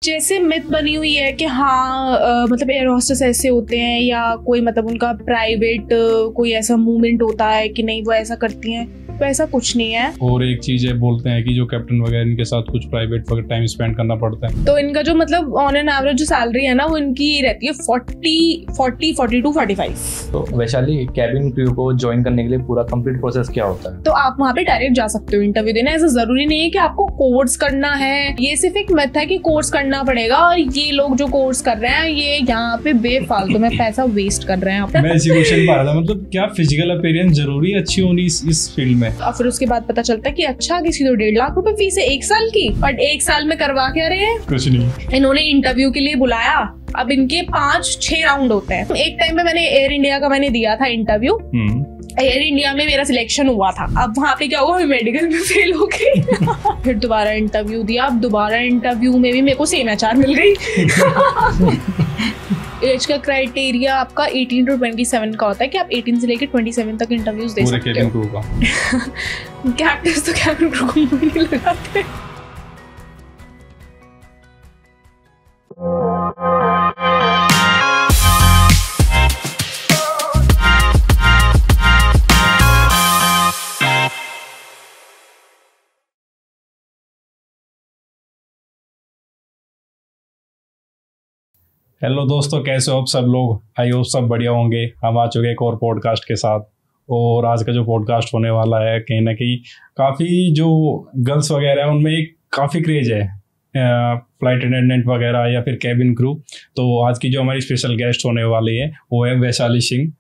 जैसे मिथ बनी हुई है कि हाँ मतलब एयर होस्टेस ऐसे होते हैं या कोई मतलब उनका प्राइवेट कोई ऐसा मूवमेंट होता है कि नहीं वो ऐसा करती हैं, तो ऐसा कुछ नहीं है। और एक चीज है, बोलते हैं कि जो कैप्टन वगैरह इनके साथ कुछ प्राइवेट टाइम स्पेंड करना पड़ता है, तो इनका जो मतलब ऑन एन एवरेज जो सैलरी है ना वो इनकी रहती है 42-45। तो वैशाली, कैबिन क्रू को ज्वाइन करने के लिए पूरा कंप्लीट प्रोसेस क्या होता है? तो आप वहाँ पे डायरेक्ट जा सकते हो इंटरव्यू देने। ऐसा जरूरी नहीं है कि आपको कोर्स करना है, ये सिर्फ एक मिथ है कि कोर्स करना पड़ेगा और ये लोग जो कोर्स कर रहे हैं ये यहाँ पे बेफालतू में पैसा वेस्ट कर रहे हैं। मैं इसी क्वेश्चन पा रहा था, मतलब क्या फिजिकल अपीयरेंस जरूरी अच्छी होनी इस फील्ड में? और फिर उसके बाद पता चलता है कि अच्छा किसी तो 1.5 लाख रुपए फीस है 1 साल की, और 1 साल में करवा क्या रहे हैं? कुछ नहीं। इन्होंने इंटरव्यू के लिए बुलाया, अब इनके 5-6 राउंड होते हैं। एक टाइम पे मैंने एयर इंडिया का दिया था इंटरव्यू। एयर इंडिया में मेरा सिलेक्शन हुआ था। अब वहाँ पे क्या हुआ, मैं मेडिकल में फेल हो गई। फिर दोबारा इंटरव्यू दिया। अब दोबारा इंटरव्यू में भी मेरे को सेम एचआर मिल गई। एज का क्राइटेरिया आपका 18 to 27 का होता है कि आप 18 से लेकर 27 तक इंटरव्यूज दे सकते हो। कैप्टन तो कैबिन क्रू को मुंह नहीं लगाते। हेलो दोस्तों, कैसे हो आप सब लोग? आई होप सब बढ़िया होंगे। हम आ चुके हैं एक और पॉडकास्ट के साथ, और आज का जो पॉडकास्ट होने वाला है कहीं ना कहीं काफ़ी जो गर्ल्स वगैरह है उनमें एक काफ़ी क्रेज है, फ्लाइट अटेंडेंट वगैरह या फिर कैबिन क्रू। तो आज की जो हमारी स्पेशल गेस्ट होने वाली है वो है वैशाली सिंह।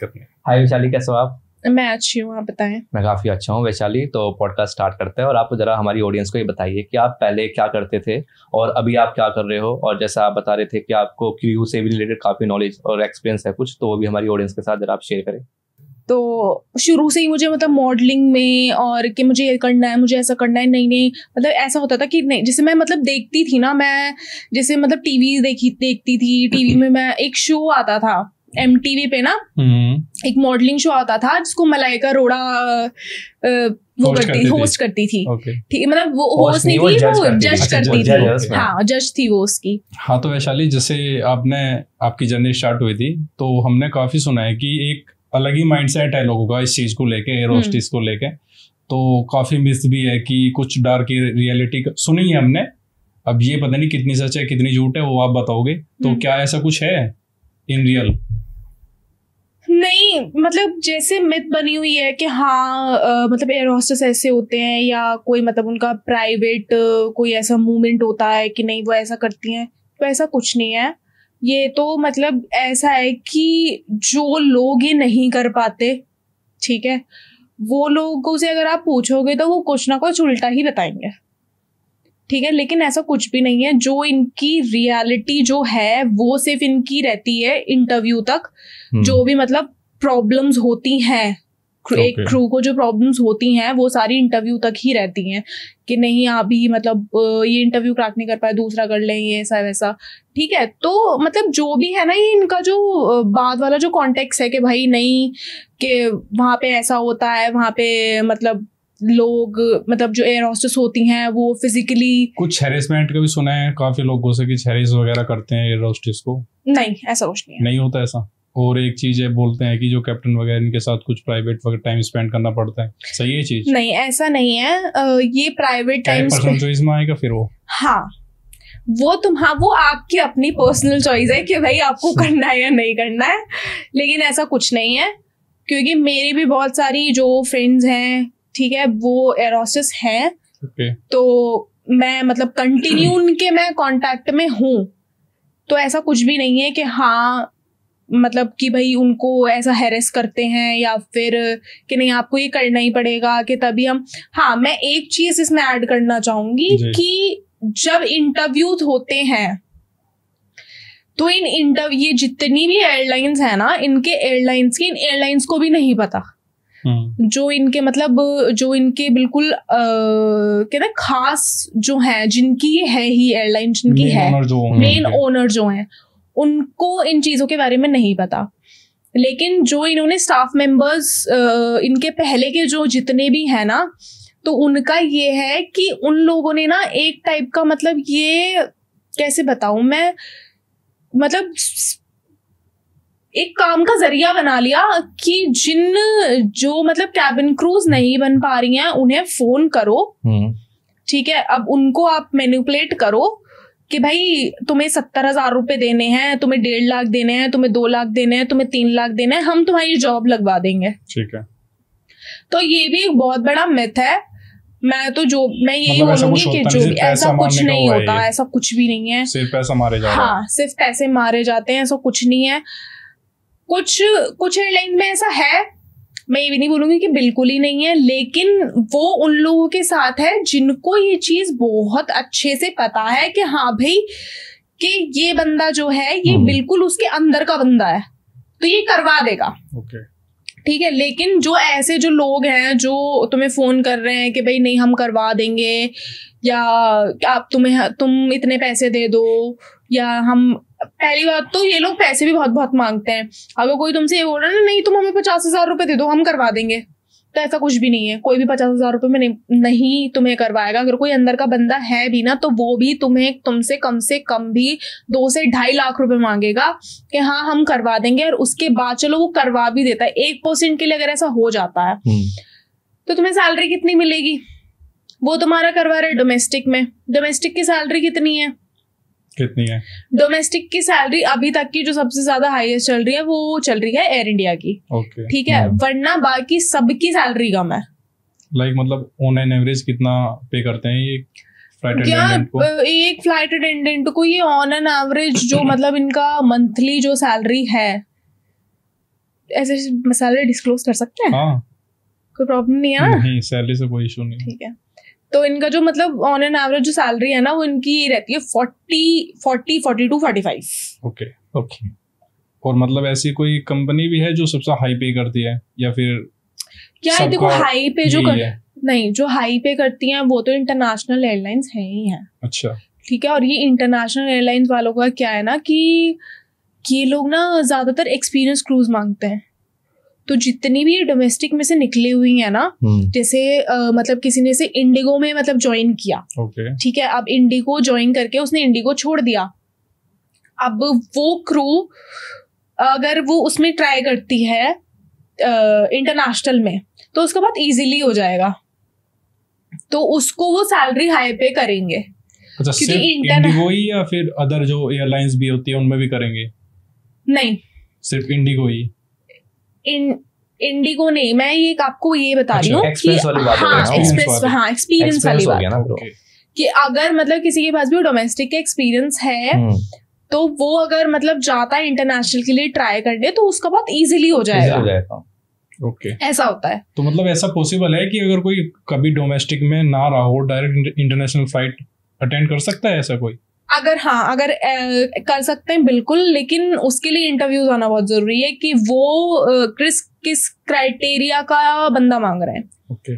हाय वैशाली, कैसे हो आप? मैं अच्छी हूँ, आप बताएं। मैं काफ़ी अच्छा हूँ वैशाली। तो पॉडकास्ट स्टार्ट करते हैं और आप जरा हमारी ऑडियंस को ये बताइए कि आप पहले क्या करते थे और अभी आप क्या कर रहे हो। और जैसा आप बता रहे थे कि आपको क्रू से भी रिलेटेड काफ़ी नॉलेज और एक्सपीरियंस है कुछ, तो वो भी हमारी ऑडियंस के साथ जरा आप शेयर करें। तो शुरू से ही मुझे मतलब मॉडलिंग में और कि मुझे ये करना है, मुझे ऐसा करना है, नहीं मतलब ऐसा होता था कि नहीं, जैसे मैं मतलब देखती थी ना, मैं जैसे मतलब टीवी देखती थी। टीवी में मैं एक शो आता था MTV पे ना, एक मॉडलिंग शो आता था जिसको मलाइका अरोड़ा होस्ट करती थी। ठीक, मतलब वो होस्ट नहीं थी, वो जज करती थी। हाँ, जज थी वो उसकी। हाँ, तो वैशाली जैसे आपकी जर्नी स्टार्ट हुई थी, तो हमने काफी सुना है कि एक अलग ही माइंडसेट है लोगों का इस चीज को लेके, एयर होस्टेस को लेके। तो काफी मिथ भी है कि कुछ डार्क रियलिटी सुनी है हमने। अब ये पता नहीं कितनी सच है कितनी झूठ है, वो आप बताओगे। तो क्या ऐसा कुछ है इन रियल? नहीं, मतलब जैसे मिथ बनी हुई है कि हाँ मतलब एयर होस्टेस ऐसे होते हैं या कोई मतलब उनका प्राइवेट कोई ऐसा मूवमेंट होता है कि नहीं वो ऐसा करती हैं, तो ऐसा कुछ नहीं है। ये तो मतलब ऐसा है कि जो लोग ये नहीं कर पाते, ठीक है, वो लोगों से अगर आप पूछोगे तो वो कुछ ना कुछ उल्टा ही बताएंगे, ठीक है। लेकिन ऐसा कुछ भी नहीं है। जो इनकी रियलिटी जो है वो सिर्फ इनकी रहती है इंटरव्यू तक। जो भी मतलब प्रॉब्लम्स होती हैं एक क्रू को, जो प्रॉब्लम्स होती हैं वो सारी इंटरव्यू तक ही रहती हैं कि नहीं आप भी मतलब ये इंटरव्यू क्रैक नहीं कर पाए, दूसरा कर लें, ये ऐसा वैसा, ठीक है। तो मतलब जो भी है ना, ये इनका जो बाद वाला जो कॉन्टेक्स्ट है कि भाई नहीं कि वहाँ पे ऐसा होता है, वहाँ पे मतलब लोग मतलब जो एयर होस्टेस होती हैं वो फिजिकली कुछ हैरेसमेंट का भी सुना है काफी लोगों से कि हैरेस वगैरह करते हैं एयर होस्टेस को। नहीं, ऐसा कुछ नहीं होता ऐसा। और एक चीज है, बोलते हैं कि जो कैप्टन वगैरह इनके साथ कुछ प्राइवेट टाइम स्पेंड करना पड़ता है, सही है चीज? नहीं, ऐसा नहीं है। ये प्राइवेट टाइम पर्सनल चॉइस में आएगा फिर वो। हाँ, वो आपकी अपनी पर्सनल चॉइस है कि भाई आपको करना है या नहीं करना है। लेकिन ऐसा कुछ नहीं है, क्योंकि मेरी भी बहुत सारी जो फ्रेंड्स हैं, ठीक है, वो एयर होस्टेस हैं। तो मैं मतलब कंटिन्यू उनके मैं कांटेक्ट में हूँ। तो ऐसा कुछ भी नहीं है कि हाँ मतलब कि भाई उनको ऐसा हैरेस करते हैं या फिर कि नहीं आपको ये करना ही पड़ेगा कि तभी हम। हाँ, मैं एक चीज इसमें ऐड करना चाहूंगी कि जब इंटरव्यूज होते हैं तो ये जितनी भी एयरलाइंस है ना, इनके एयरलाइंस को भी नहीं पता। जो इनके मतलब जो इनके बिल्कुल कहते खास जो है, जिनकी ये है ही एयरलाइन, जिनकी है मेन ओनर जो हैं, उनको इन चीजों के बारे में नहीं पता। लेकिन जो इन्होंने स्टाफ मेंबर्स इनके पहले के जो जितने भी हैं ना, तो उनका ये है कि उन लोगों ने ना एक टाइप का मतलब ये कैसे बताऊं मैं, मतलब एक काम का जरिया बना लिया कि जो मतलब कैबिन क्रूज नहीं बन पा रही हैं उन्हें फोन करो, ठीक है, अब उनको आप मैनिपुलेट करो कि भाई तुम्हें 70,000 रुपए देने हैं, तुम्हें 1.5 लाख देने हैं, तुम्हें 2 लाख देने हैं, तुम्हें 3 लाख देने हैं, हम तुम्हारी जॉब लगवा देंगे। ठीक है। तो ये भी एक बहुत बड़ा मिथ है। मैं यही मतलब बोलूंगी कि जो भी ऐसा कुछ नहीं होता, ऐसा कुछ भी नहीं है, सिर्फ पैसा मारे जा रहे हैं। हाँ, सिर्फ पैसे मारे जाते हैं, ऐसा कुछ नहीं है। कुछ एयरलाइन में ऐसा है, मैं ये भी नहीं बोलूंगी कि बिल्कुल ही नहीं है, लेकिन वो उन लोगों के साथ है जिनको ये चीज बहुत अच्छे से पता है कि हाँ भाई कि ये बंदा जो है ये बिल्कुल उसके अंदर का बंदा है, तो ये करवा देगा। ओके, ठीक है। लेकिन जो ऐसे जो लोग हैं जो तुम्हें फोन कर रहे हैं कि भाई नहीं हम करवा देंगे, या आप तुम इतने पैसे दे दो, या हम, पहली बात तो ये लोग पैसे भी बहुत बहुत मांगते हैं। अगर कोई तुमसे ये बोल रहा है ना नहीं तुम हमें 50,000 रुपए दे दो हम करवा देंगे, तो ऐसा कुछ भी नहीं है। कोई भी 50,000 रुपए में नहीं तुम्हें करवाएगा। अगर कोई अंदर का बंदा है भी ना तो वो भी तुमसे कम से कम भी 2 से 2.5 लाख रुपए मांगेगा कि हाँ हम करवा देंगे, और उसके बाद चलो वो करवा भी देता है। 1% के लिए अगर ऐसा हो जाता है तो तुम्हें सैलरी कितनी मिलेगी? वो तुम्हारा करवा रहे डोमेस्टिक में, डोमेस्टिक की सैलरी कितनी है? डोमेस्टिक की सैलरी अभी तक की जो सबसे ज्यादा हाईएस्ट चल रही है वो चल रही है एयर इंडिया की। ठीक है, वरना बाकी सबकी सैलरी कम है। मतलब ऑन एन एवरेज कितना पे करते हैं ये फ्लाइट अटेंडेंट को? एक फ्लाइट अटेंडेंट को ये ऑन एन एवरेज जो मतलब इनका मंथली जो सैलरी है, ऐसे सैलरी डिस्क्लोज कर सकते हैं? हाँ, कोई प्रॉब्लम नहीं है ना? नहीं, सैलरी से कोई इशू नहीं। ठीक है, तो इनका जो मतलब ऑन एन एवरेज जो सैलरी है ना वो इनकी रहती है 40, 42, 45। ओके। और मतलब ऐसी कोई कंपनी भी है जो सबसे हाई पे करती है, या फिर क्या है? देखो हाई पे नहीं, जो हाई पे करती हैं वो तो इंटरनेशनल एयरलाइंस हैं ही हैं। अच्छा, ठीक है। और ये इंटरनेशनल एयरलाइंस वालों का क्या है ना कि ये लोग ना ज्यादातर एक्सपीरियंस क्रूज मांगते हैं। तो जितनी भी डोमेस्टिक में से निकली हुई है ना, जैसे मतलब किसी ने से इंडिगो में मतलब ज्वाइन किया, ठीक है, अब इंडिगो ज्वाइन करके उसने इंडिगो छोड़ दिया, अब वो क्रू अगर वो उसमें ट्राई करती है इंटरनेशनल में तो उसके बाद इजीली हो जाएगा, तो उसको वो सैलरी हाई पे करेंगे। अच्छा, सिर्फ इंडिगो ही या फिर अदर जो एयरलाइंस भी होती है उनमें भी करेंगे? नहीं, सिर्फ इंडिगो ही। इंडिगो नहीं, मैं ये आपको ये बता रही हूँ कि एक्सपीरियंस वाली बात कि अगर मतलब किसी के पास भी डोमेस्टिक का एक्सपीरियंस है तो वो अगर मतलब जाता है इंटरनेशनल के लिए ट्राई करने तो उसका बहुत इजीली हो जाएगा। ओके, ऐसा होता है। तो मतलब ऐसा पॉसिबल है कि अगर कोई कभी डोमेस्टिक में ना रहा हो डायरेक्ट इंटरनेशनल फ्लाइट अटेंड कर सकता है ऐसा कोई? अगर कर सकते हैं बिल्कुल, लेकिन उसके लिए इंटरव्यूज आना बहुत जरूरी है कि वो किस क्राइटेरिया का बंदा मांग रहे हैं। ओके,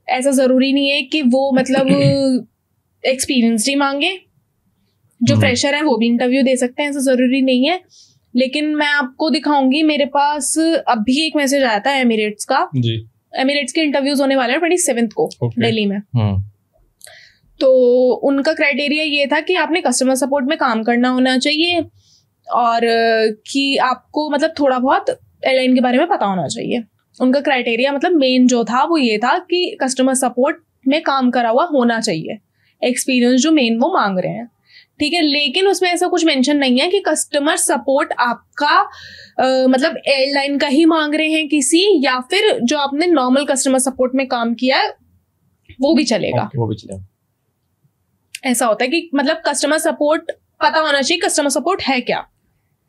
ऐसा जरूरी नहीं है कि वो मतलब एक्सपीरियंस ही मांगे, जो फ्रेशर है वो भी इंटरव्यू दे सकते हैं, ऐसा जरूरी नहीं है। लेकिन मैं आपको दिखाऊंगी, मेरे पास अभी एक मैसेज आया था एमिरेट्स का जी। एमिरेट्स के इंटरव्यूज होने वाले हैं 27 को दिल्ली में। तो उनका क्राइटेरिया ये था कि आपने कस्टमर सपोर्ट में काम करना होना चाहिए और कि आपको मतलब थोड़ा बहुत एयरलाइन के बारे में पता होना चाहिए। उनका क्राइटेरिया मतलब मेन जो था वो ये था कि कस्टमर सपोर्ट में काम करा हुआ होना चाहिए, एक्सपीरियंस जो मेन वो मांग रहे हैं। ठीक है, लेकिन उसमें ऐसा कुछ मेंशन नहीं है कि कस्टमर सपोर्ट आपका मतलब एयरलाइन का ही मांग रहे हैं किसी, या फिर जो आपने नॉर्मल कस्टमर सपोर्ट में काम किया है वो भी चलेगा। वो भी चलेगा। ऐसा होता है कि मतलब कस्टमर सपोर्ट पता होना चाहिए कस्टमर सपोर्ट है क्या।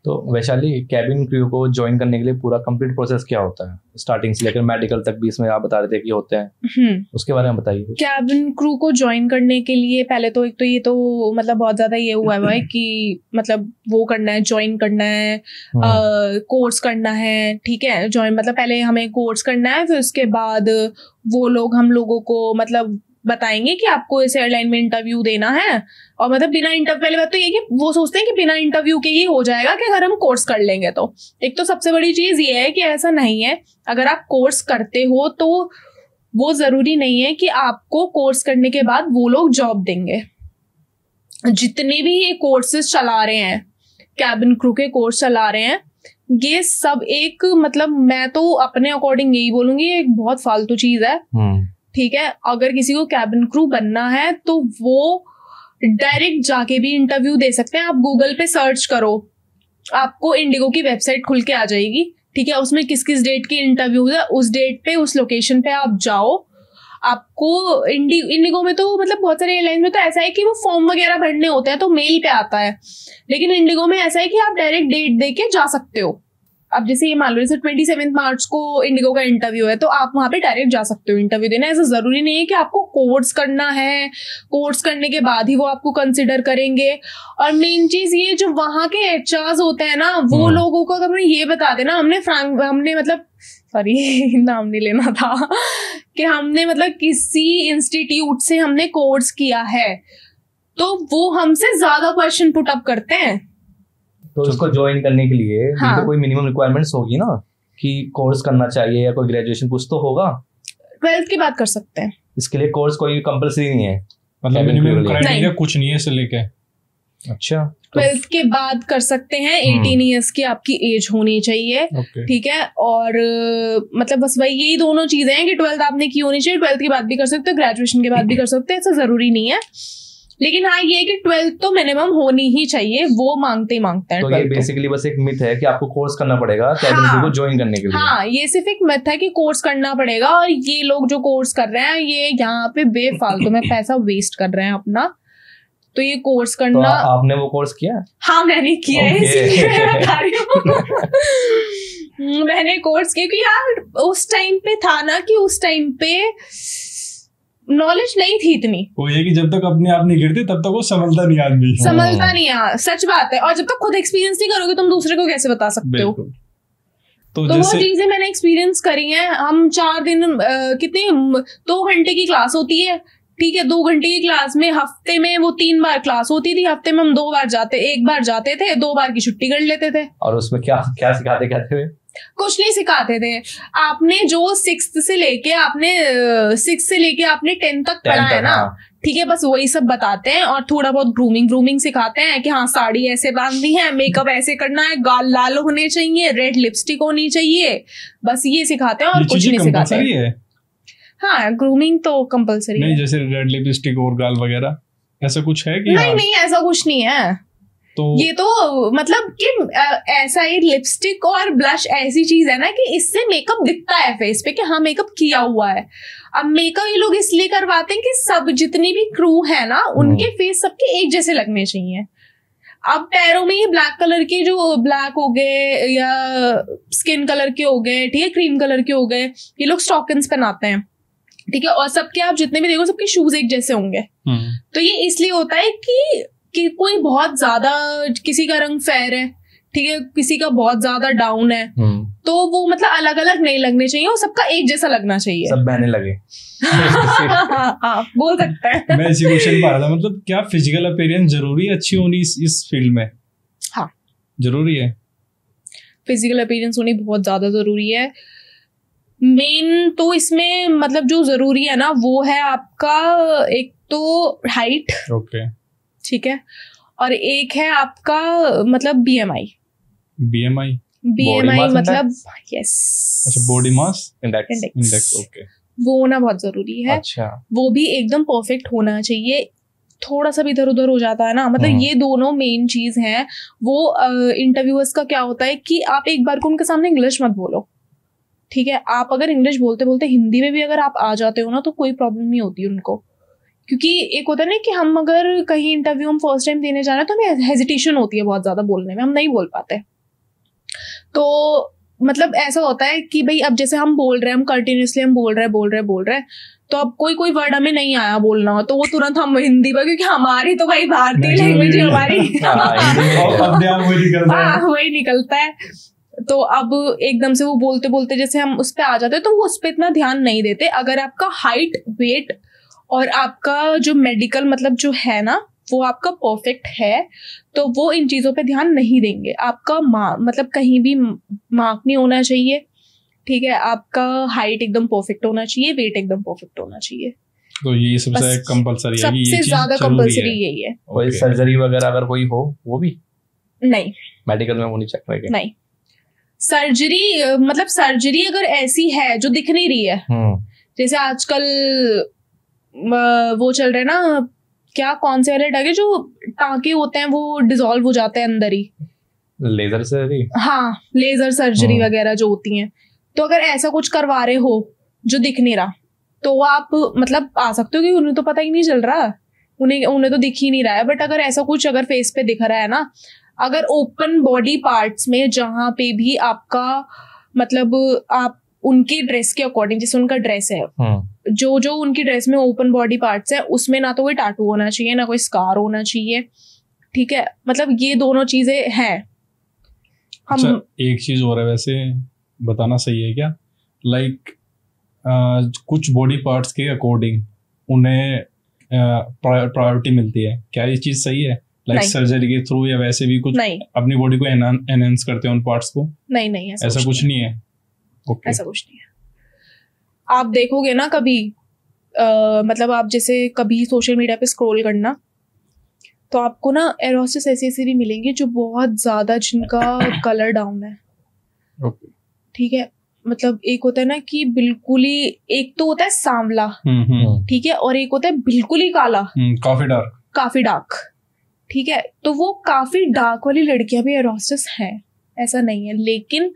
तो वैशाली, कैबिन क्रू को ज्वाइन करने के लिए पूरा कंप्लीट प्रोसेस क्या होता है, स्टार्टिंग से लेकर मेडिकल तक भी इसमें आप बता रहे थे कि होते हैं, उसके बारे में बताइए। कैबिन क्रू को ज्वाइन करने के लिए पहले तो एक तो ये तो मतलब बहुत ज्यादा ये हुआ है कि मतलब वो करना है, ज्वाइन करना है, कोर्स करना है। ठीक है, ज्वाइन मतलब पहले हमें कोर्स करना है, फिर उसके बाद वो लोग हम लोगों को मतलब बताएंगे कि आपको इस एयरलाइन में इंटरव्यू देना है। और मतलब बिना इंटरव्यू, पहले बात तो ये कि वो सोचते हैं कि बिना इंटरव्यू के ही हो जाएगा कि अगर हम कोर्स कर लेंगे तो। एक तो सबसे बड़ी चीज ये है कि ऐसा नहीं है, अगर आप कोर्स करते हो तो वो जरूरी नहीं है कि आपको कोर्स करने के बाद वो लोग जॉब देंगे। जितने भी ये कोर्सेज चला रहे हैं, कैबिन क्रू के कोर्स चला रहे हैं, ये सब एक मतलब मैं तो अपने अकॉर्डिंग यही बोलूंगी, एक बहुत फालतू चीज है। ठीक है, अगर किसी को कैबिन क्रू बनना है तो वो डायरेक्ट जाके भी इंटरव्यू दे सकते हैं। आप गूगल पे सर्च करो, आपको इंडिगो की वेबसाइट खुल के आ जाएगी। ठीक है, उसमें किस किस डेट की इंटरव्यूज है, उस डेट पे उस लोकेशन पे आप जाओ। आपको इंडिगो में तो मतलब बहुत सारे एयरलाइन में तो ऐसा है कि वो फॉर्म वगैरह भरने होते हैं तो मेल पे आता है, लेकिन इंडिगो में ऐसा है कि आप डायरेक्ट डेट दे के जा सकते हो। अब जैसे ये मान लो जैसे 27 मार्च को इंडिगो का इंटरव्यू है तो आप वहां पे डायरेक्ट जा सकते हो इंटरव्यू देना। ऐसा जरूरी नहीं है कि आपको कोर्स करना है, कोर्स करने के बाद ही वो आपको कंसिडर करेंगे। और मेन चीज ये जो वहां के एचआर्स होते हैं ना, वो लोगों को अगर ये बता देना हमने मतलब सॉरी नाम नहीं लेना था कि हमने मतलब किसी इंस्टीट्यूट से हमने कोर्स किया है, तो वो हमसे ज्यादा क्वेश्चन पुट अप करते हैं। तो उसको ज्वाइन करने के लिए भी तो कोई मिनिमम रिक्वायरमेंट्स होगी ना, कि कोर्स करना चाहिए या कोई ग्रेजुएशन कुछ तो होगा। 12th की बात कर सकते हैं, इसके लिए कोर्स कोई कंपलसरी नहीं है, मतलब मिनिमम क्राइटेरिया कुछ नहीं है इसे लेके। अच्छा, 12th के बाद कर सकते हैं। 18 ईयर्स की आपकी एज होनी चाहिए। ठीक है, और मतलब बस वही यही दोनों चीजें हैं कि 12th आपने की होनी चाहिए। 12th के बाद भी कर सकते हो, ग्रेजुएशन के बाद भी कर सकते हैं, ऐसा जरूरी नहीं है। लेकिन हाँ ये कि 12th तो मिनिमम होनी ही चाहिए, वो मांगते हैं। तो ये बेसिकली बस एक मिथ है कि आपको कोर्स करना पड़ेगा कैबिन क्रू को ज्वाइन करने के लिए। हाँ, ये सिर्फ एक मिथ है कि कोर्स करना पड़ेगा, और ये लोग जो कोर्स कर रहे हैं ये यहाँ पे बेफालतू में पैसा वेस्ट कर रहे हैं अपना। तो ये कोर्स करना, तो आपने वो कोर्स किया? हाँ मैंने किया है, इसीलिए मैं बता रही हूँ। मैंने कोर्स किया कि यार उस टाइम पे था ना कि उस टाइम पे नॉलेज नहीं थी इतनी। वो ये कि जब तक अपने आप नहीं गिरते तब तक वो संभलता नहीं आदमी, संभलता नहीं। हाँ सच बात है, और जब तक खुद एक्सपीरियंस नहीं करोगे तुम दूसरे को कैसे बता सकते हो। तो वो चीजें मैंने एक्सपीरियंस करी हैं। हम 4 दिन कितने 2 घंटे की क्लास होती है। ठीक है, 2 घंटे की क्लास में हफ्ते में वो 3 बार क्लास होती थी। हफ्ते में हम 2 बार जाते, 1 बार जाते थे, 2 बार की छुट्टी कर लेते थे। और उसमें क्या क्या सिखाते कहते हुए? कुछ नहीं सिखाते थे। आपने जो 6th से लेके आपने 10th तक पढ़ा है ना, ठीक है, बस वही सब बताते हैं। और थोड़ा बहुत ग्रूमिंग सिखाते हैं कि हाँ साड़ी ऐसे बांधनी है, मेकअप ऐसे करना है, गाल लाल होने चाहिए, रेड लिपस्टिक होनी चाहिए, बस ये सिखाते हैं और कुछ नहीं सिखाते हैं। हाँ, ग्रूमिंग तो कंपलसरी नहीं, जैसे रेड लिपस्टिक और गाल वगैरह ऐसा कुछ है कि नहीं ऐसा कुछ नहीं है। तो ये तो मतलब कि ऐसा ही लिपस्टिक और ब्लश ऐसी चीज है ना कि इससे मेकअप दिखता है फेस पे कि हाँ मेकअप किया हुआ है। अब मेकअप ये लोग इसलिए करवाते हैं कि सब जितनी भी क्रू है ना उनके फेस सबके एक जैसे लगने चाहिए। अब पैरों में ये ब्लैक कलर के जो ब्लैक हो गए या स्किन कलर के हो गए, ठीक है, क्रीम कलर के हो गए, ये लोग स्टॉकिन्स पहनाते हैं। ठीक है, और सबके आप जितने भी देखो सबके शूज एक जैसे होंगे। तो ये इसलिए होता है कि कोई बहुत ज्यादा, किसी का रंग फेयर है, ठीक है, किसी का बहुत ज्यादा डाउन है, तो वो मतलब अलग अलग नहीं लगने चाहिए, वो सबका एक जैसा लगना चाहिए, सब बहने लगे। हाँ, बोल सकते हैं। मैं इसी क्वेश्चन पा रहा था, मतलब क्या फिजिकल अपीयरेंस जरूरी है अच्छी होनी इस फील्ड में? हाँ जरूरी है, फिजिकल अपीयरेंस होनी बहुत ज्यादा जरूरी है। मेन तो इसमें मतलब जो जरूरी है ना वो है आपका एक तो हाइट, ओके, ठीक है, और एक है आपका मतलब बीएमआई मतलब यस, अच्छा, बॉडी मास इंडेक्स, ओके, वो होना बहुत जरूरी है। अच्छा, वो भी एकदम परफेक्ट होना चाहिए। थोड़ा सा भी इधर उधर हो जाता है ना, मतलब ये दोनों मेन चीज हैं। वो इंटरव्यूअर्स का क्या होता है कि आप एक बार को उनके सामने इंग्लिश मत बोलो, ठीक है। आप अगर इंग्लिश बोलते बोलते हिंदी में भी अगर आप आ जाते हो ना तो कोई प्रॉब्लम नहीं होती उनको, क्योंकि एक होता है ना कि हम अगर कहीं इंटरव्यू हम फर्स्ट टाइम देने जा रहे हैं तो हमें हेजिटेशन होती है बहुत ज्यादा बोलने में, हम नहीं बोल पाते। तो मतलब ऐसा होता है कि भाई अब जैसे हम बोल रहे हैं, हम कंटिन्यूसली हम बोल रहे हैं, तो अब कोई वर्ड हमें नहीं आया बोलना तो वो तुरंत हम हिंदी पर, क्योंकि हमारी तो भाई भारतीय लैंग्वेज हमारी वही निकलता है। तो अब एकदम से वो बोलते बोलते जैसे हम उस पर आ जाते हैं तो वो उस पर इतना ध्यान नहीं देते। अगर आपका हाइट, वेट और आपका जो मेडिकल मतलब जो है ना वो आपका परफेक्ट है तो वो इन चीज़ों पे ध्यान नहीं देंगे। आपका मतलब कहीं भी मार्क नहीं होना चाहिए, ठीक है। आपका हाइट एकदम परफेक्ट होना चाहिए, वेट एकदम परफेक्ट होना चाहिए। तो ये सबसे कंपलसरी है कि ये सबसे चीज ज्यादा जरूरी कंपलसरी है। यही है। कोई सर्जरी वगैरह अगर कोई हो वो भी नहीं, मेडिकल में वो नहीं चेक करेंगे? नहीं, सर्जरी मतलब सर्जरी अगर ऐसी है जो दिख नहीं रही है, जैसे आजकल वो चल रहे हैं ना, क्या कौन से वाले टाके जो टाके होते हैं वो डिसॉल्व हो जाते हैं अंदर ही, लेजर सर्जरी। हाँ, लेजर सर्जरी वगैरह जो होती हैं। तो अगर ऐसा कुछ करवा रहे हो जो दिख नहीं रहा, तो आप मतलब आ सकते हो, कि उन्हें तो पता ही नहीं चल रहा, उन्हें तो दिख ही नहीं रहा है। बट अगर ऐसा कुछ अगर फेस पे दिख रहा है ना, अगर ओपन बॉडी पार्ट्स में जहां पे भी आपका मतलब आप उनकी ड्रेस के अकॉर्डिंग, जैसे उनका ड्रेस है, जो जो उनकी ड्रेस में ओपन बॉडी पार्ट्स है, उसमें ना तो कोई टैटू होना चाहिए ना कोई स्कार होना चाहिए, ठीक है, मतलब ये दोनों चीजें हैं। अच्छा, एक चीज और है वैसे, बताना सही है क्या, लाइक कुछ बॉडी पार्ट्स के अकॉर्डिंग उन्हें प्रायोरिटी मिलती है, क्या ये चीज सही है? लाइक सर्जरी के थ्रू या वैसे भी कुछ नहीं, अपनी बॉडी को एनहांस करते हैं उन पार्ट्स को? नहीं, ऐसा कुछ नहीं है। ओके, ऐसा कुछ नहीं है। आप देखोगे ना कभी मतलब आप जैसे कभी सोशल मीडिया पे स्क्रॉल करना, तो आपको ना एरोसिस ऐसी भी मिलेंगे जो बहुत ज्यादा जिनका कलर डाउन है। ओके, ठीक है, मतलब एक होता है ना कि बिल्कुल ही, एक तो होता है सांवला, ठीक है, और एक होता है बिल्कुल ही काला, काफी डार्क, ठीक है। तो वो काफी डार्क वाली लड़कियां भी एरोसिस हैं, ऐसा नहीं है, लेकिन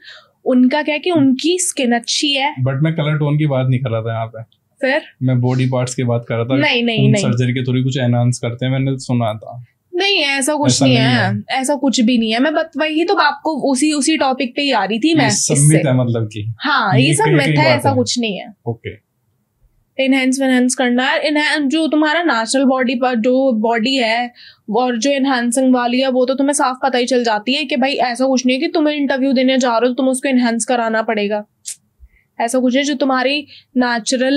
उनका क्या है कि उनकी स्किन अच्छी है। बट मैं कलर टोन की बात नहीं कर रहा था यहाँ पे, फिर मैं बॉडी पार्ट्स की बात कर रहा था। नहीं, सर्जरी के थ्रू कुछ एनहांस करते हैं, मैंने सुना था। नहीं, ऐसा कुछ नहीं है, ऐसा कुछ भी नहीं है। मैं वही तो आपको उसी टॉपिक पे ही आ रही थी मैं, सम्मित है मतलब कि, हाँ, ये सब मिथ है, ऐसा कुछ नहीं है। ओके, एनहेंस करना है, जो तुम्हारा नेचुरल बॉडी पर जो बॉडी है और जो एनहांसिंग वाली है, वो तो तुम्हें साफ पता ही चल जाती है कि भाई ऐसा कुछ नहीं है कि तुम्हें इंटरव्यू देने जा रहे हो तो तुम उसको एनहांस कराना पड़ेगा। ऐसा कुछ है जो तुम्हारी नेचुरल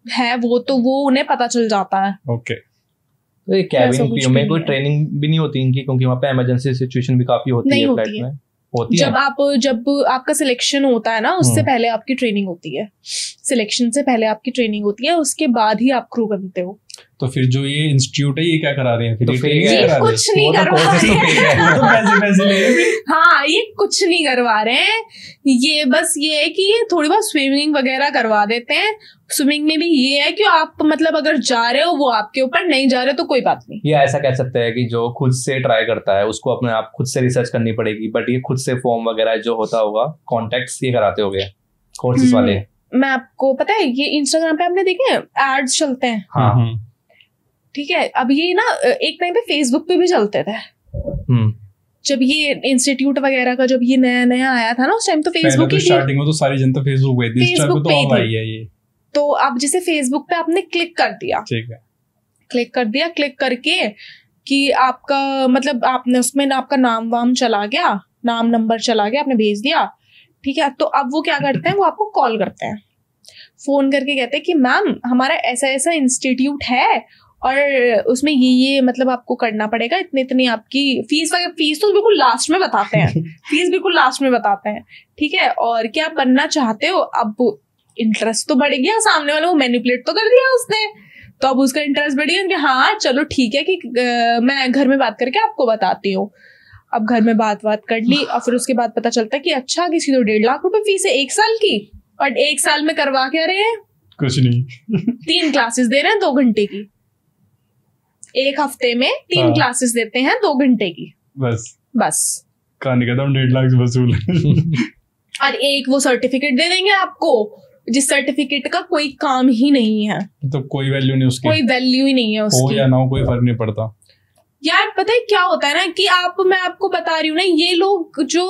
है वो उन्हें पता चल जाता है। ओके, तो ये कैबिन क्रू में कोई ट्रेनिंग भी नहीं होती इनकी, क्योंकि वहाँ पे इमरजेंसी सिचुएशन भी काफी होती है फ्लाइट में? होती है। जब आपका सिलेक्शन होता है ना, उससे पहले आपकी ट्रेनिंग होती है, सिलेक्शन से पहले आपकी ट्रेनिंग होती है, उसके बाद ही आप क्रू बनते हो। तो फिर जो ये इंस्टीट्यूट है ये क्या करा रहे हैं? फिर ये कुछ नहीं करवा रहे हैं। हाँ, ये कुछ नहीं करवा रहे हैं, ये बस ये है कि थोड़ी बहुत स्विमिंग वगैरह करवा देते हैं। स्विमिंग में भी ये है कि आप मतलब अगर जा रहे हो वो आपके ऊपर, नहीं जा रहे तो कोई बात नहीं। ये ऐसा कह सकते हैं कि जो खुद से ट्राई करता है उसको अपने आप खुद से रिसर्च करनी पड़ेगी, बट ये खुद से फॉर्म वगैरह जो होता होगा, कॉन्टेक्ट्स ये कराते होंगे कोर्सेज वाले। मैं आपको पता है, ये इंस्टाग्राम पे आपने देखे एड्स चलते हैं, हाँ, ठीक है, अब ये ना एक टाइम पे फेसबुक पे भी चलते थे। जब ये इंस्टीट्यूट वगैरह का जब ये नया आया था ना, उस टाइम तो फेसबुक की स्टार्टिंग में तो सारी जनता फेसबुक पे थी, इंस्टा पे तो अब आई है ये। तो अब जैसे फेसबुक पे आपने क्लिक कर दिया, ठीक है, क्लिक करके कि आपका मतलब आपने उसमें आपका नाम वाम चला गया, नाम नंबर चला गया, आपने भेज दिया, ठीक है। तो अब वो क्या करते हैं, वो आपको कॉल करते हैं, फोन करके कहते हैं कि मैम हमारा ऐसा ऐसा इंस्टीट्यूट है और उसमें ये मतलब आपको करना पड़ेगा, इतनी आपकी फीस तो बिल्कुल लास्ट में बताते हैं फीस बिल्कुल लास्ट में बताते हैं, ठीक है, और क्या बनना चाहते हो। अब इंटरेस्ट तो बढ़ गया, सामने वाले को मैनिपुलेट तो कर दिया उसने, तो अब उसका इंटरेस्ट बढ़ गया कि हाँ चलो ठीक है कि मैं घर में बात करके आपको बताती हूँ। अब घर में बात कर ली और फिर उसके बाद पता चलता है कि अच्छा किसी तो 1.5 लाख रुपए फीस है 1 साल की, और 1 साल में करवा क्या रहे हैं, कुछ नहीं 3 क्लासेस दे रहे हैं 2 घंटे की, 1 हफ्ते में 3 क्लासेस देते हैं 2 घंटे की, बस कहानी खत्म, 1.5 लाख वसूल और एक वो सर्टिफिकेट दे देंगे आपको, जिस सर्टिफिकेट का कोई काम ही नहीं है, तो कोई वैल्यू नहीं उसकी, कोई वैल्यू ही नहीं है उसकी, हो या ना हो कोई फर्क नहीं पड़ता। यार पता है क्या होता है ना कि मैं आपको बता रही हूँ ना, ये लोग जो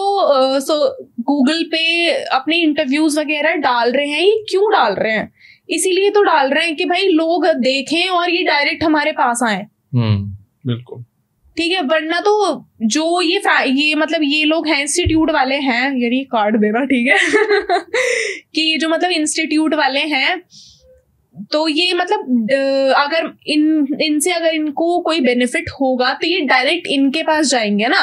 गूगल पे अपने इंटरव्यूज वगैरह डाल रहे हैं, ये क्यों डाल रहे हैं, इसीलिए तो डाल रहे हैं कि भाई लोग देखें और ये डायरेक्ट हमारे पास आए। बिल्कुल ठीक है, वरना तो जो ये मतलब ये लोग हैं इंस्टीट्यूट वाले हैं, यार ये कार्ड देना ठीक है कि जो मतलब इंस्टीट्यूट वाले हैं, तो ये मतलब अगर इनसे अगर इनको कोई बेनिफिट होगा तो ये डायरेक्ट इनके पास जाएंगे ना,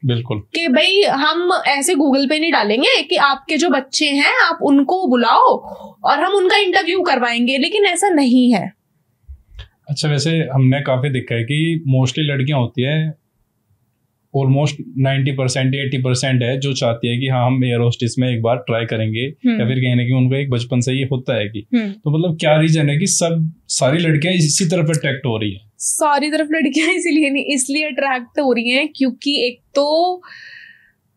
बिल्कुल कि भाई हम ऐसे गूगल पे नहीं डालेंगे कि आपके जो बच्चे हैं आप उनको बुलाओ और हम उनका इंटरव्यू करवाएंगे, लेकिन ऐसा नहीं है। अच्छा, वैसे हमने काफी देखा है कि मोस्टली लड़कियां होती है, ऑलमोस्ट 90% 80% है जो चाहती है कि हाँ हम एयर होस्टेस में एक बार ट्राई करेंगे, या फिर कहीं ना कहीं उनको एक बचपन से ये होता है कि तो मतलब क्या रीजन है कि सारी लड़कियां इसी तरफ अट्रैक्ट हो रही है? सारी तरफ लड़कियां इसलिए अट्रैक्ट हो रही हैं क्योंकि एक तो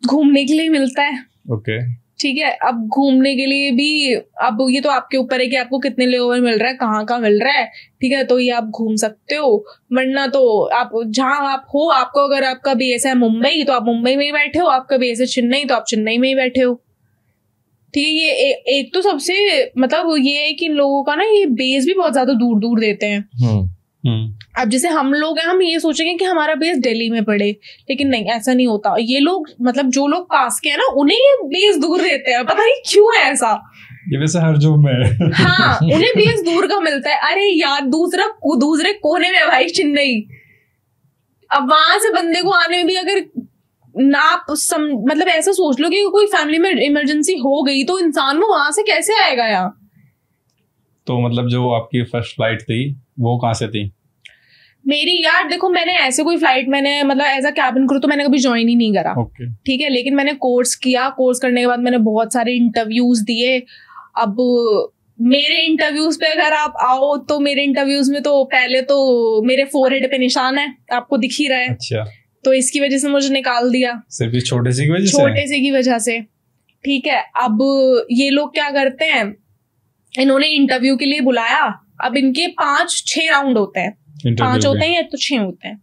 घूमने के लिए मिलता है। ओके, ठीक है, अब घूमने के लिए भी अब ये तो आपके ऊपर है कि आपको कितने लेओवर मिल रहा है, कहाँ का मिल रहा है, ठीक है, तो ये आप घूम सकते हो। वरना तो आप जहाँ आप हो, आपको अगर आपका बेस है मुंबई तो आप मुंबई में ही बैठे हो, आपका बेस है चेन्नई तो आप चेन्नई में ही बैठे हो। ठीक है, ये एक तो सबसे मतलब ये है कि इन लोगों का ना ये बेस भी बहुत ज्यादा दूर दूर देते हैं। अब जैसे हम लोग हैं, हम ये सोचेंगे कि हमारा बेस दिल्ली में पड़े, लेकिन नहीं, ऐसा नहीं होता। ये लोग मतलब जो लोग पास के हैं ना, उन्हें ये बेस दूर देते हैं, पता नहीं क्यों है ऐसा। ये वैसे हर जॉब में है। हाँ, उन्हें बेस दूर का मिलता है। अरे यार, दूसरे कोने में भाई चेन्नई, अब वहां से बंदे को आने में भी अगर मतलब ऐसा सोच लो कि कोई फैमिली में इमरजेंसी हो गई तो इंसान वो वहां से कैसे आएगा यार। तो मतलब जो आपकी फर्स्ट फ्लाइट थी वो कहाँ से थी? मेरी यार देखो, मैंने ऐसे कोई फ्लाइट मैंने मतलब एज अ कैबिन क्रू तो मैंने कभी ज्वाइन ही नहीं करा। ठीक है, लेकिन मैंने कोर्स किया। कोर्स करने के बाद मैंने बहुत सारे इंटरव्यूज दिए। अब मेरे इंटरव्यूज पे अगर आप आओ तो मेरे इंटरव्यूज में तो पहले तो मेरे फोरहेड पे निशान है, आपको दिख ही रहा है। अच्छा, तो इसकी वजह से मुझे निकाल दिया, सिर्फ छोटे से की वजह से। ठीक है, अब ये लोग क्या करते हैं, इन्होंने इंटरव्यू के लिए बुलाया। अब इनके 5-6 राउंड होते हैं, 5 होते हैं या तो 6 होते हैं।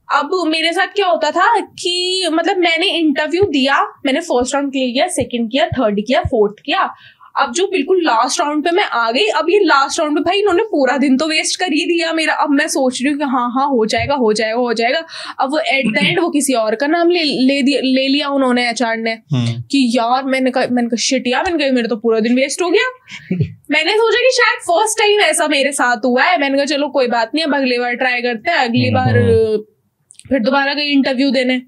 अब मेरे साथ क्या होता था कि मतलब मैंने इंटरव्यू दिया, मैंने फर्स्ट राउंड क्लियर किया, सेकंड किया, थर्ड किया, फोर्थ किया। अब जो बिल्कुल लास्ट राउंड पे मैं आ गई, अब ये लास्ट राउंड पे भाई इन्होंने पूरा दिन तो वेस्ट कर ही दिया मेरा। अब मैं सोच रही हूँ कि हाँ हो जाएगा। अब वो एट द एंड वो किसी और का नाम ले लिया उन्होंने, एचआर ने, कि यार मैंने कहा शिट यार, मैंने कहा मेरा तो पूरा दिन वेस्ट हो गया। मैंने सोचा कि शायद फर्स्ट टाइम ऐसा मेरे साथ हुआ है। मैंने कहा चलो कोई बात नहीं, अब अगली बार ट्राई करते हैं। अगली बार फिर दोबारा गई इंटरव्यू देने।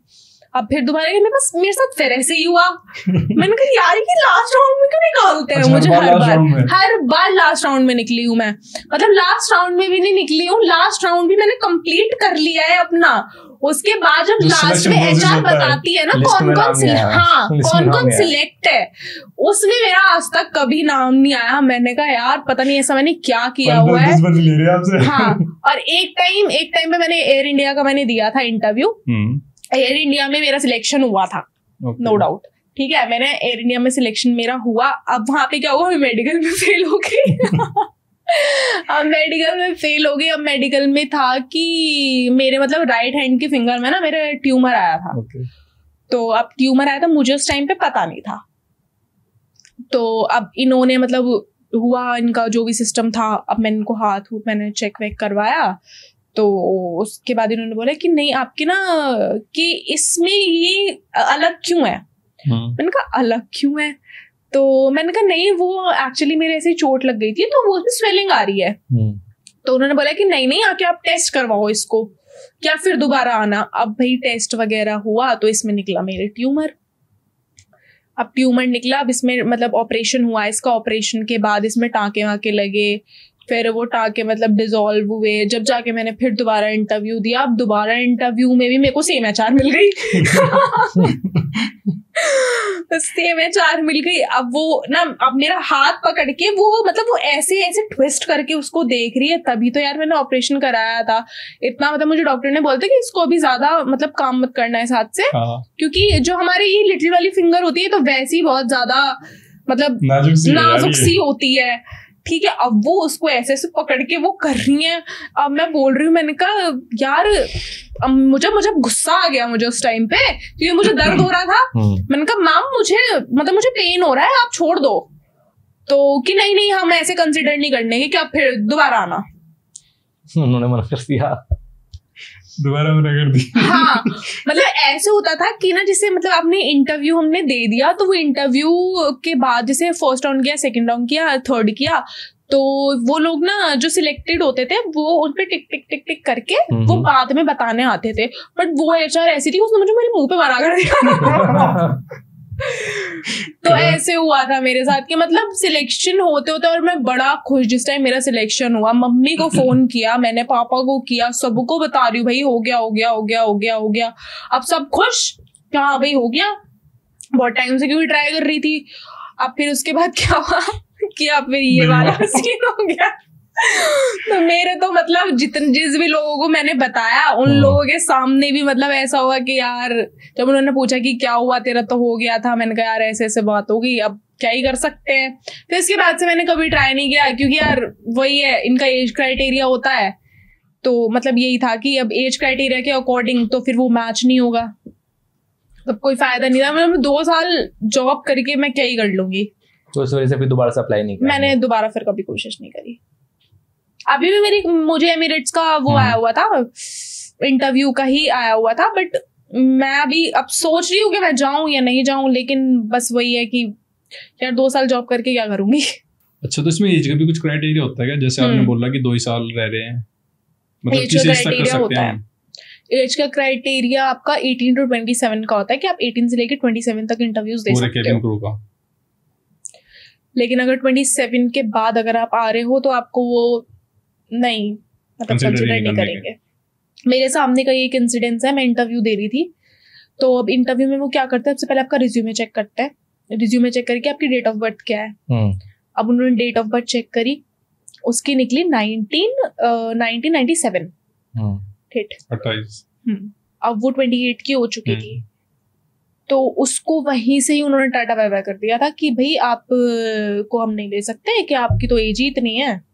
अब फिर दोबारा मेरे साथ फिर ऐसे ही हुआ। मैंने कहा यार कि लास्ट राउंड में क्यों निकालते हैं मुझे हर बार लास्ट राउंड में निकली हूँ मैं। मतलब लास्ट राउंड में भी नहीं निकली हूँ, लास्ट राउंड भी मैंने कंप्लीट कर लिया है अपना। उसके बाद जब लास्ट में एचआर बताती है ना कौन कौन सिलेक्ट है, उसमें मेरा आज तक कभी नाम नहीं आया। मैंने कहा यार पता नहीं ऐसा मैंने क्या किया हुआ है। हाँ, और एक टाइम पे मैंने एयर इंडिया का मैंने दिया था इंटरव्यू। एयर इंडिया में मेरा सिलेक्शन हुआ था, नो डाउट। ठीक है, मैंने एयर इंडिया में सिलेक्शन मेरा हुआ। अब वहां पे क्या हुआ, मैं मेडिकल में फेल हो गई। अब मेडिकल में था कि मेरे मतलब राइट हैंड के फिंगर में ना मेरे ट्यूमर आया था। तो अब ट्यूमर आया था, मुझे उस टाइम पे पता नहीं था। तो अब इन्होंने मतलब हुआ इनका जो भी सिस्टम था, अब मैंने इनको हाथ मैंने चेक वेक करवाया। तो उसके बाद इन्होंने बोला कि नहीं आपके ना कि इसमें ये अलग क्यों है। मैंने कहा अलग क्यों है, तो मैंने कहा नहीं वो एक्चुअली मेरे ऐसे चोट लग गई थी तो वो उसमें स्वेलिंग आ रही है। तो उन्होंने बोला कि नहीं आके आप टेस्ट करवाओ इसको, क्या फिर दोबारा आना। अब भाई टेस्ट वगैरह हुआ तो इसमें निकला मेरे ट्यूमर। अब ट्यूमर निकला, अब इसमें मतलब ऑपरेशन हुआ। इसका ऑपरेशन के बाद इसमें टाँके वाके लगे, फिर वो टाँके मतलब डिसॉल्व हुए। जब जाके मैंने फिर दोबारा इंटरव्यू दिया। अब दोबारा इंटरव्यू में भी मेरे को सेम एचआर मिल गई। सेम एचआर मिल गई। अब वो ना अब मेरा हाथ पकड़ के वो मतलब वो ऐसे ट्विस्ट करके उसको देख रही है। तभी तो यार मैंने ऑपरेशन कराया था इतना। मतलब मुझे डॉक्टर ने बोलता कि इसको अभी ज्यादा मतलब काम मत करना है इस हाथ से, क्योंकि जो हमारे ये लिटिल वाली फिंगर होती है तो वैसी बहुत ज्यादा मतलब नाजुक सी होती है। ठीक है, अब वो उसको ऐसे पकड़ के वो कर रही हैं। अब मैं बोल रही हूँ, मैंने कहा यार मुझे गुस्सा आ गया मुझे उस टाइम पे, क्योंकि मुझे दर्द हो रहा था। मैंने कहा मैम मुझे पेन हो रहा है, आप छोड़ दो। तो कि नहीं हम ऐसे कंसिडर नहीं करने कि आप फिर दोबारा आना। उन्होंने मना कर दिया, दोबारा मना कर दी। हाँ, मतलब ऐसे होता था कि ना जैसे मतलब आपने इंटरव्यू हमने दे दिया तो वो इंटरव्यू के बाद जैसे फर्स्ट राउंड किया, सेकंड राउंड किया, थर्ड किया, तो वो लोग ना जो सिलेक्टेड होते थे वो उन पे टिक टिक टिक टिक करके वो बाद में बताने आते थे, बट वो HR ऐसी थी उसने मुझे मेरे मुंह पे मारा कर दिया। तो ऐसे हुआ था मेरे साथ कि मतलब सिलेक्शन होते होते, और मैं बड़ा खुश जिस टाइम मेरा सिलेक्शन हुआ, मम्मी को फोन किया मैंने, पापा को किया, सबको बता रही हूँ भाई हो गया हो गया हो गया हो गया हो गया। अब सब खुश कि हाँ भाई हो गया, बहुत टाइम से क्योंकि ट्राई कर रही थी। अब फिर उसके बाद क्या हुआ कि अब फिर ये वाला सीन हो गया। तो मेरे तो मतलब जिस भी लोगों को मैंने बताया उन लोगों के सामने भी मतलब ऐसा हुआ कि यार, जब उन्होंने पूछा कि क्या हुआ तेरा, तो हो गया था, मैंने कहा यार ऐसे ऐसे बात हो गई, अब क्या ही कर सकते हैं। फिर इसके बाद से मैंने कभी ट्राई नहीं किया, क्योंकि यार वही है, इनका एज क्राइटेरिया होता है, तो मतलब यही था कि अब एज क्राइटेरिया के अकॉर्डिंग तो फिर वो मैच नहीं होगा, तब कोई फायदा नहीं था। मतलब 2 साल जॉब करके मैं क्या ही कर लूंगी, तो इस वजह से फिर दोबारा से अप्लाई नहीं किया? मैंने दोबारा फिर कभी कोशिश नहीं करी। अभी भी मुझे एमिरेट्स का वो आया हुआ था, इंटरव्यू का ही आया हुआ था, बट मैं अभी अब सोच रही हूँ कि मैं जाऊं या नहीं जाऊं, लेकिन बस वही है कि यार 2 साल जॉब करके क्या करूंगी। अच्छा, तो इसमें एज का भी कुछ क्राइटेरिया होता है क्या? जैसे आपने बोला कि 2 ही साल रह रहे हैं, मतलब एज किस का एज तक कर क्राइटेरिया सकते होता हैं? है, एज का क्राइटेरिया आपका 18 to 27 का होता है कि आप 18 से लेकर 27 तक इंटरव्यूज दे पूरे सकते केबिन हो। क्रू का? लेकिन अगर 27 के बाद अगर आप आ रहे हो तो आपको वो नहीं मतलब कंसिडर नहीं करेंगे। मेरे सामने का एक इंसिडेंस है, मैं इंटरव्यू दे रही थी, तो अब इंटरव्यू में वो क्या करता है, सबसे पहले आपका रिज्यूमे चेक करता है, रिज्यूमे चेक करके आपकी डेट ऑफ बर्थ क्या है। अब उन्होंने डेट ऑफ बर्थ चेक करी, उसकी निकली 1997, ठीक 28। अब वो 28 की हो चुकी थी, तो उसको वहीं से ही उन्होंने टाटा बाय बाय कर दिया था कि भाई आप को हम नहीं ले सकते, कि आपकी तो एज ही इतनी है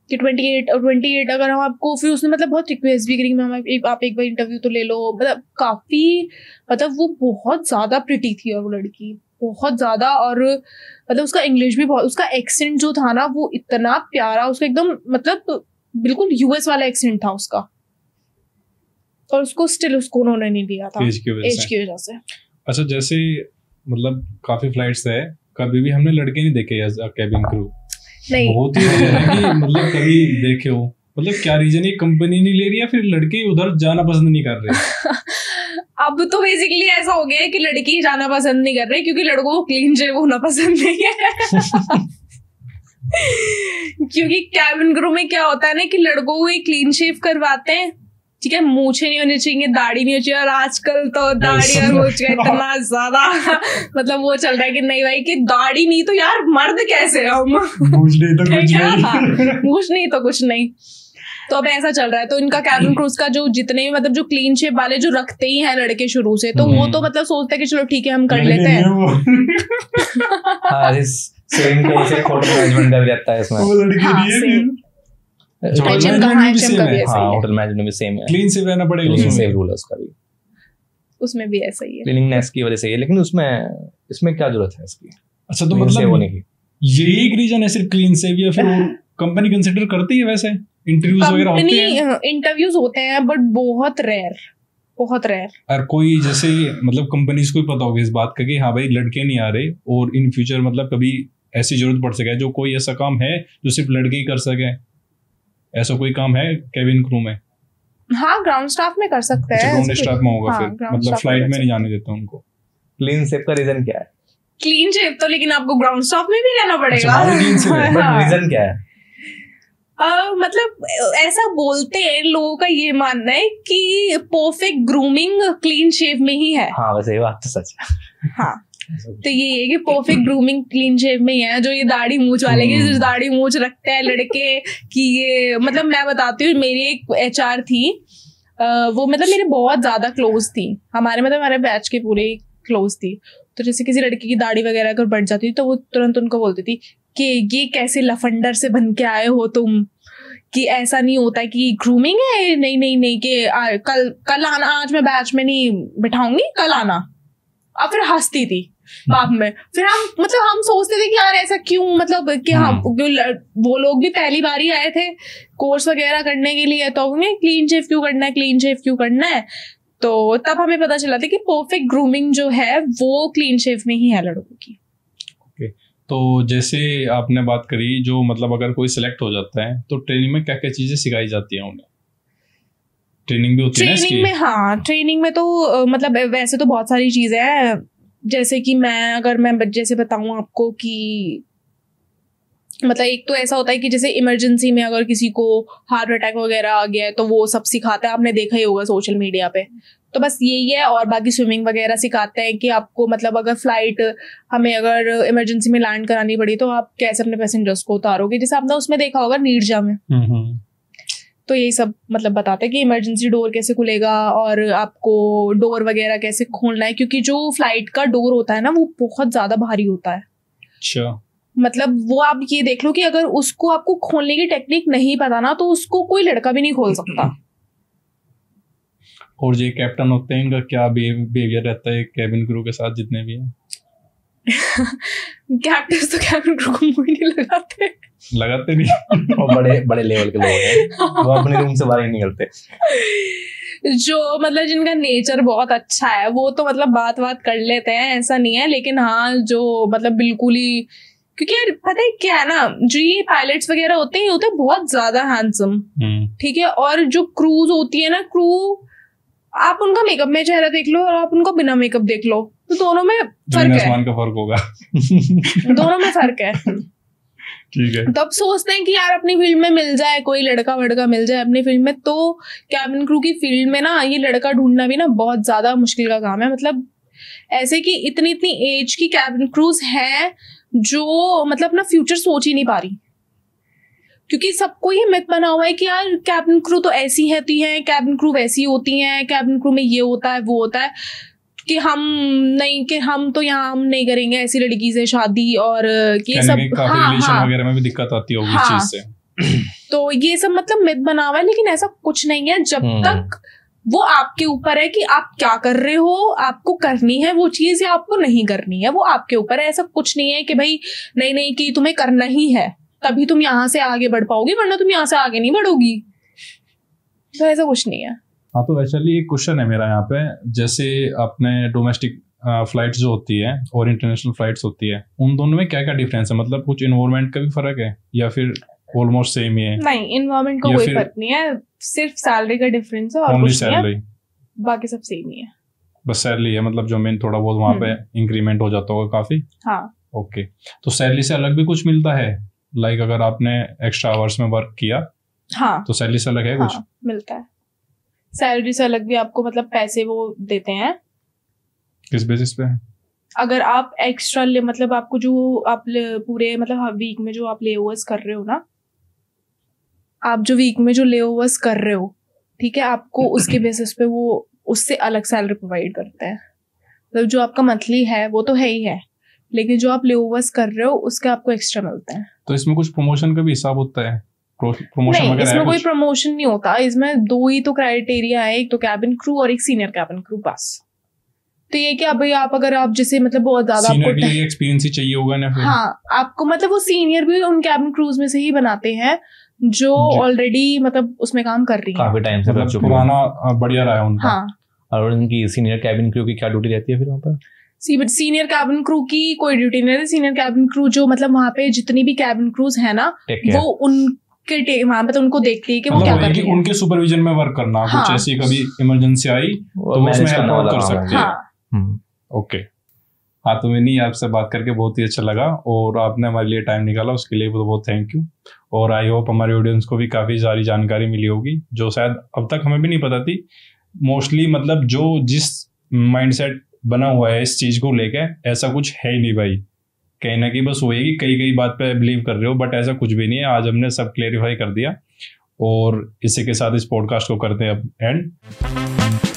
कि 28 अगर हम आपको, फिर उसने मतलब बहुत रिक्वेस्ट भी करी मैम आप एक बार इंटरव्यू तो ले लो, मतलब काफी, मतलब वो बहुत ज्यादा प्रिटी थी, और वो लड़की बहुत ज्यादा, और मतलब उसका इंग्लिश भी बहुत, उसका एक्सेंट जो था ना वो इतना प्यारा, उसका एकदम मतलब बिल्कुल US वाला एक्सेंट था उसका, और उसको स्टिल उसको उन्होंने नहीं लिया था एज की वजह से। अच्छा, जैसे मतलब काफी फ्लाइट्स है, कभी भी हमने लड़के नहीं देखे एज कैबिन क्रू, नहीं बहुत ही रेयर है कि मतलब कभी देखे हो, मतलब क्या रीजन है, कंपनी नहीं ले रही या फिर लड़के उधर जाना पसंद नहीं कर रहे? अब तो बेसिकली ऐसा हो गया है कि लड़की जाना पसंद नहीं कर रही, क्योंकि लड़कों को क्लीन शेव होना पसंद नहीं है। क्योंकि कैबिन क्रू में क्या होता है ना कि लड़कों को क्लीन शेव करवाते हैं, ठीक है, मूछें नहीं होनी चाहिए, दाढ़ी नहीं होनी चाहिए, और आजकल तो दाढ़ी और मूछ का इतना ज्यादा मतलब वो चल रहा है कि नहीं भाई कि दाढ़ी नहीं तो यार मर्द कैसे हम, मूछ नहीं तो कुछ नहीं, मूछ नहीं तो कुछ नहीं, तो अब ऐसा चल रहा है। तो इनका कैबिन क्रूज का जो जितने भी मतलब जो क्लीन शेप वाले जो रखते ही हैं लड़के शुरू से, तो वो तो मतलब सोचते हैं कि चलो ठीक है हम कर लेते हैं। सेम कहीं से होटल मैनेजमेंट का भी रहता है इसमें, वो लड़की नहीं है, होटल मैनेजमेंट भी सेम है, क्लीन शेव रहना पड़ेगा, क्लीन शेव रूल है उसका भी, उसमें भी ऐसा ही है, क्लीनिंगनेस की वजह से है, लेकिन इसमें क्या जरूरत है इसकी? अच्छा, तो मतलब होने की यही एक रीजन है सिर्फ क्लीन शेव, या फिर कंपनी कंसिडर करती है? वैसे इंटरव्यूज वगैरह होते हैं, इंटरव्यूज होते हैं बट बहुत रेयर। और कोई जैसे मतलब कंपनीज को पता होगा इस बात का कि हाँ भाई लड़के नहीं आ रहे, और इन फ्यूचर मतलब कभी ऐसी जरूरत पड़ सके जो कोई ऐसा काम है जो सिर्फ लड़के ही कर सके, ऐसा कोई काम है कैबिन क्रू में? हाँ, ग्राउंड स्टाफ में कर सकते हैं, ग्राउंड स्टाफ में होगा। फिर मतलब फ्लाइट में नहीं जाने देते उनको। क्लीन शेव का रीजन क्या है? क्लीन शेव तो लेकिन आपको ग्राउंड स्टाफ में भी रहना पड़ेगा। बट रीजन क्या है? मतलब ऐसा बोलते हैं, लोगों का ये मानना है कि परफेक्ट ग्रूमिंग क्लीन शेव में ही है। हाँ, वैसे ये बात तो सच है। हाँ, तो ये है कि परफेक्ट ग्रूमिंग क्लीन शेव में ही है। जो ये दाढ़ी मूछ वाले की जो दाढ़ी मूछ रखते हैं लड़के कि ये मतलब मैं बताती हूँ, मेरी एक HR थी, वो मतलब मेरे बहुत ज्यादा क्लोज थी, हमारे बैच के पूरे क्लोज थी। तो जैसे किसी लड़की की दाढ़ी वगैरह अगर बढ़ जाती थी तो वो तुरंत उनको बोलती थी कि ये कैसे लफंडर से बन के आए हो तुम, कि ऐसा नहीं होता कि ग्रूमिंग है, नहीं कि कल आना, आज मैं बैच में नहीं बिठाऊंगी, कल आना। अब फिर हंसती थी बाद में, फिर हम सोचते थे कि यार ऐसा क्यों, मतलब कि हाँ वो लोग भी पहली बार ही आए थे कोर्स वगैरह करने के लिए, तो उन्हें क्लीन शेव क्यों करना है। तो तब हमें पता चला था कि परफेक्ट ग्रूमिंग जो है वो क्लीन शेव में ही है लड़कों की। ओके, तो जैसे आपने बात करी, जो मतलब अगर कोई सिलेक्ट हो जाता है तो ट्रेनिंग में क्या क्या चीजें सिखाई जाती हैं उन्हें? ट्रेनिंग भी होती है ट्रेनिंग में, हाँ ट्रेनिंग में तो मतलब वैसे तो बहुत सारी चीजें हैं। जैसे कि मैं जैसे बताऊं आपको कि मतलब एक तो ऐसा होता है कि जैसे इमरजेंसी में अगर किसी को हार्ट अटैक वगैरह आ गया है तो वो सब सिखाते हैं, आपने देखा ही होगा सोशल मीडिया पे। तो बस यही है। और बाकी स्विमिंग वगैरह सिखाते हैं कि आपको मतलब अगर फ्लाइट हमें अगर इमरजेंसी में लैंड करानी पड़ी तो आप कैसे अपने पैसेंजर्स को उतारोगे, जैसे आपने उसमें देखा होगा नीरजा में। तो यही सब मतलब बताते हैं कि इमरजेंसी डोर कैसे खुलेगा और आपको डोर वगैरह कैसे खोलना है, क्योंकि जो फ्लाइट का डोर होता है ना वो बहुत ज्यादा भारी होता है। अच्छा। मतलब वो आप ये देख लो कि अगर उसको आपको खोलने की टेक्निक नहीं पता ना तो उसको कोई लड़का भी नहीं खोल सकता। और जो कैप्टन होते हैं इनका क्या बिहेवियर रहता है कैबिन क्रू के साथ जितने भी हैं? कैप्टन तो कैबिन क्रू को मुंह नहीं लगाते नहीं। और बड़े बड़े लेवल के लोग हैं, वो अपने रूम से बाहर ही नहीं निकलते। जो मतलब जिनका नेचर बहुत अच्छा है वो तो मतलब बात कर लेते हैं, ऐसा नहीं है। लेकिन हाँ जो मतलब बिल्कुल ही, क्योंकि यार पता है क्या है ना, जो ये पायलट्स वगैरह होते हैं ये होते हैं बहुत ज्यादा हैंडसम, ठीक है। और जो क्रूज होती है ना, क्रू आप उनका मेकअप में चेहरा देख लो और आप उनका बिना मेकअप देख लो तो दोनों में फर्क है। आसमान का फर्क होगा। दोनों में फर्क है। ठीक है। तब सोचते हैं कि यार अपनी फील्ड में मिल जाए कोई लड़का वड़का मिल जाए अपनी फील्ड में। तो कैबिन क्रू की फील्ड में ना ये लड़का ढूंढना भी ना बहुत ज्यादा मुश्किल का काम है। मतलब ऐसे कि इतनी एज की कैबिन क्रूज है जो मतलब अपना फ्यूचर सोच ही नहीं पा रही, क्योंकि सबको ये मिथ बना हुआ है कि यार कैबिन क्रू तो ऐसी होती है, कैबिन क्रू वैसी होती हैं, कैबिन क्रू में ये होता है वो होता है, कि हम तो यहाँ हम नहीं करेंगे ऐसी लड़की से शादी। और ये सब रिलेशन वगैरह में भी दिक्कत आती होगी इस चीज से। तो ये सब मतलब मिथ बना हुआ है, लेकिन ऐसा कुछ नहीं है। जब तक वो आपके ऊपर है कि आप क्या कर रहे हो, आपको करनी है वो चीज या आपको नहीं करनी है, वो आपके ऊपर है। ऐसा कुछ नहीं है कि भाई नहीं कि तुम्हें करना ही है तभी तुम यहाँ से आगे बढ़ पाओगी, वरना तुम यहाँ से आगे नहीं बढ़ोगी। तो ऐसा कुछ नहीं है। हाँ, तो एक्चुअली एक क्वेश्चन है मेरा यहाँ पे, जैसे अपने डोमेस्टिक फ्लाइट्स जो होती है और इंटरनेशनल फ्लाइट्स होती है, उन दोनों में क्या क्या डिफरेंस है? मतलब कुछ इन्वायरमेंट का भी फर्क है या फिर ऑलमोस्ट सेम ही है? नहीं, इन्वायरमेंट का कोई फर्क नहीं है, सिर्फ सैलरी का डिफरेंस है और कुछ नहीं है, बाकी सब सेम ही है। बस सैलरी है, मतलब जो मेन थोड़ा बहुत वहाँ पे इंक्रीमेंट हो जाता होगा काफी। हाँ। ओके, तो सैलरी से अलग भी कुछ मिलता है? लाइक अगर आपने एक्स्ट्रा आवर्स में वर्क किया, हाँ, तो सैलरी से अलग है? हाँ, कुछ मिलता है। सैलरी से अलग भी आपको मतलब पैसे वो देते हैं। किस बेसिस पे? अगर आप एक्स्ट्रा मतलब आपको जो आप पूरे मतलब वीक में जो आप लेओवर्स कर रहे हो ना, आप जो वीक में जो लेओवर्स कर रहे हो, ठीक है, आपको उसके बेसिस पे वो उससे अलग सैलरी प्रोवाइड करते हैं। मतलब जो आपका मंथली है वो तो है ही है, लेकिन जो आप लेओवर्स कर रहे हो उसके आपको एक्स्ट्रा मिलते हैं। तो इसमें कुछ प्रमोशन का भी हिसाब होता है? प्रमोशन नहीं, इसमें कोई प्रमोशन नहीं होता। इसमें दो ही तो क्राइटेरिया है, एक तो कैबिन क्रू और एक सीनियर कैबिन क्रू, बस। तो ये क्या भाई, आप अगर आप जैसे मतलब बहुत ज्यादा आपको एक्सपीरियंस ही चाहिए होगा ना फिर? हाँ, आपको मतलब वो सीनियर भी उन कैबिन क्रूज में से ही बनाते हैं जो ऑलरेडी मतलब उसमें काम कर रही है, काफी टाइम से, मतलब पुराना बढ़िया रहा है उनका। हाँ। और उनकी सीनियर कैबिन क्रू की क्या ड्यूटी रहती है फिर वहाँ पर? सीनियर कैबिन क्रू की कोई ड्यूटी नहीं है। सीनियर कैबिन क्रू जो मतलब वहाँ पे जितनी भी कैबिन क्रूज है ना, वो उनके वहाँ पे तो उनको देखती है कि वो क्या कर रही है। उनके सुपरविजन में वर्क करना। हाँ। कुछ ऐसी कभी इमरजेंसी आई तो उसमें हेल्प आउट कर सकते हैं। ओके। हाँ, तो मैंने आपसे बात करके बहुत ही अच्छा लगा और आपने हमारे लिए टाइम निकाला, उसके लिए बहुत बहुत थैंक यू। और आई होप हमारे ऑडियंस को भी काफ़ी सारी जानकारी मिली होगी जो शायद अब तक हमें भी नहीं पता थी। मोस्टली मतलब जो जिस माइंडसेट बना हुआ है इस चीज़ को लेके, ऐसा कुछ है ही नहीं भाई। कहीं ना कहीं बस वही कि कई बात पे बिलीव कर रहे हो, बट ऐसा कुछ भी नहीं है। आज हमने सब क्लेरिफाई कर दिया और इसी के साथ इस पॉडकास्ट को करते हैं अब एंड।